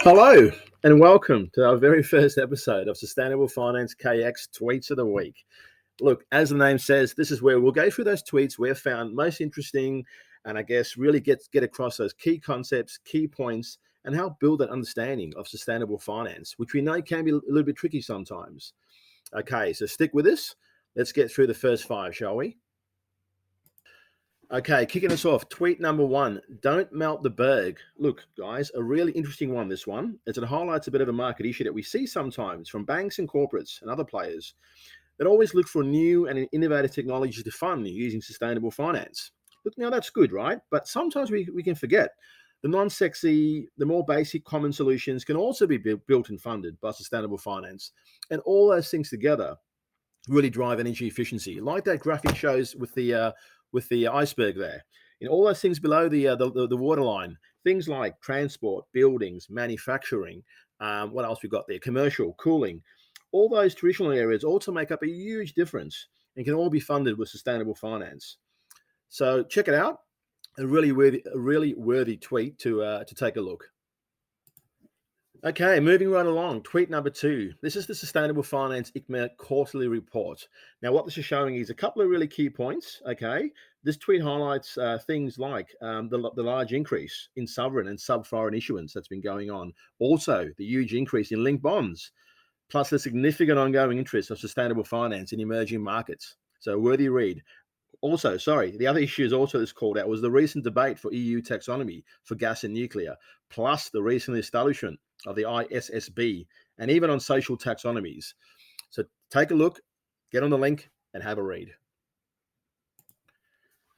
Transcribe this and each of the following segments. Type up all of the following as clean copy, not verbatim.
Hello and welcome to our very first episode of Sustainable Finance KX Tweets of the Week. Look, as the name says, this is where we'll go through those tweets we've found most interesting and I guess really get across those key concepts, key points, and help build that understanding of sustainable finance, which we know can be a little bit tricky sometimes. Okay, so stick with us. Let's get through the first five, shall we? Okay, kicking us off, tweet number one, don't melt the berg. Look, guys, a really interesting one, this one, as it highlights a bit of a market issue that we see sometimes from banks and corporates and other players that always look for new and innovative technologies to fund using sustainable finance. Look, now that's good, right? But sometimes we can forget the non-sexy, the more basic common solutions can also be built and funded by sustainable finance. And all those things together really drive energy efficiency, like that graphic shows with the iceberg there. In all those things below the waterline, things like transport, buildings, manufacturing, what else we got there? Commercial, cooling, all those traditional areas also make up a huge difference and can all be funded with sustainable finance. So check it out. A really worthy tweet to take a look. Okay, moving right along, tweet number two. This is the Sustainable Finance ICMA quarterly report. Now, what this is showing is a couple of really key points, okay? This tweet highlights things like the large increase in sovereign and sub-foreign issuance that's been going on. Also, the huge increase in linked bonds, plus the significant ongoing interest of sustainable finance in emerging markets. So, a worthy read. Also, the other issue is also this called out was the recent debate for EU taxonomy for gas and nuclear, plus the recent establishment of the ISSB, and even on social taxonomies. So take a look, get on the link, and have a read.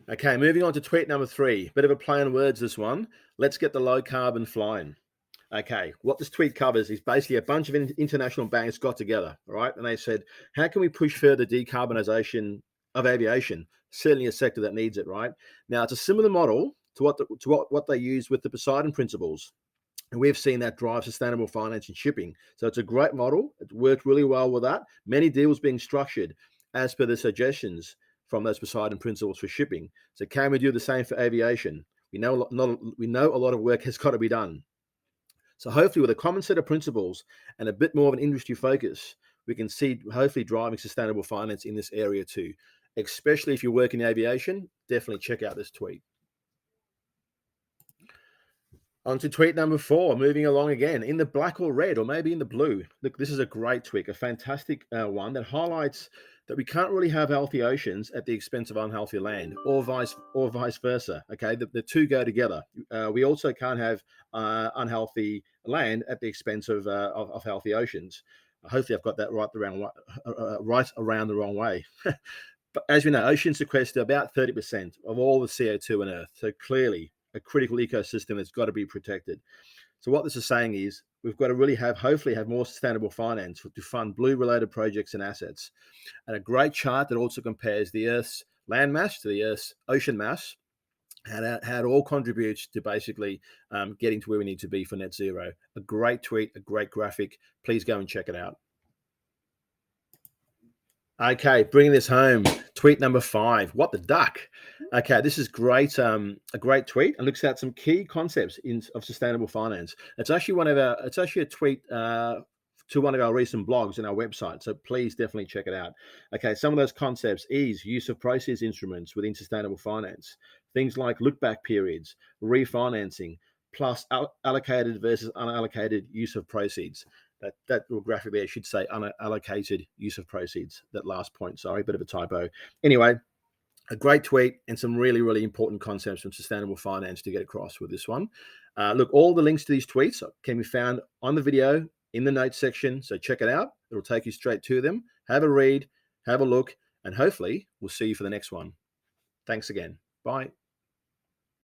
Okay, moving on to tweet number three. Bit of a play on words, this one. Let's get the low carbon flying. Okay, what this tweet covers is basically a bunch of international banks got together, all right? And they said, how can we push further decarbonization of aviation? Certainly a sector that needs it, right? Now, it's a similar model to what they use with the Poseidon Principles. And we've seen that drive sustainable finance and shipping. So it's a great model. It worked really well with that. Many deals being structured as per the suggestions from those Poseidon Principles for shipping. So can we do the same for aviation? We know a lot of work has got to be done. So hopefully with a common set of principles and a bit more of an industry focus, we can see hopefully driving sustainable finance in this area too. Especially if you work in aviation, definitely check out this tweet. On to tweet number four, moving along again, in the black or red, or maybe in the blue. Look, this is a great tweet, a fantastic one that highlights that we can't really have healthy oceans at the expense of unhealthy land, or vice versa. Okay, the two go together. We also can't have unhealthy land at the expense of healthy oceans. Hopefully, I've got that right around the wrong way. But as we know, oceans sequester about 30% of all the CO2 on Earth. So clearly, a critical ecosystem that's got to be protected. So what this is saying is we've got to really hopefully have more sustainable finance to fund blue-related projects and assets. And a great chart that also compares the Earth's land mass to the Earth's ocean mass, how it all contributes to basically getting to where we need to be for net zero. A great tweet, a great graphic. Please go and check it out. Okay, bringing this home. Tweet number five. What the duck? Okay, this is great. A great tweet and looks at some key concepts of sustainable finance. It's actually a tweet to one of our recent blogs on our website. So please definitely check it out. Okay, some of those concepts is use of proceeds instruments within sustainable finance. Things like look back periods, refinancing, plus allocated versus unallocated use of proceeds. That little graphic there should say unallocated use of proceeds. That last point, sorry, bit of a typo. Anyway, a great tweet and some really important concepts from sustainable finance to get across with this one. Look, all the links to these tweets can be found on the video in the notes section. So check it out. It'll take you straight to them. Have a read, have a look, and hopefully we'll see you for the next one. Thanks again. Bye.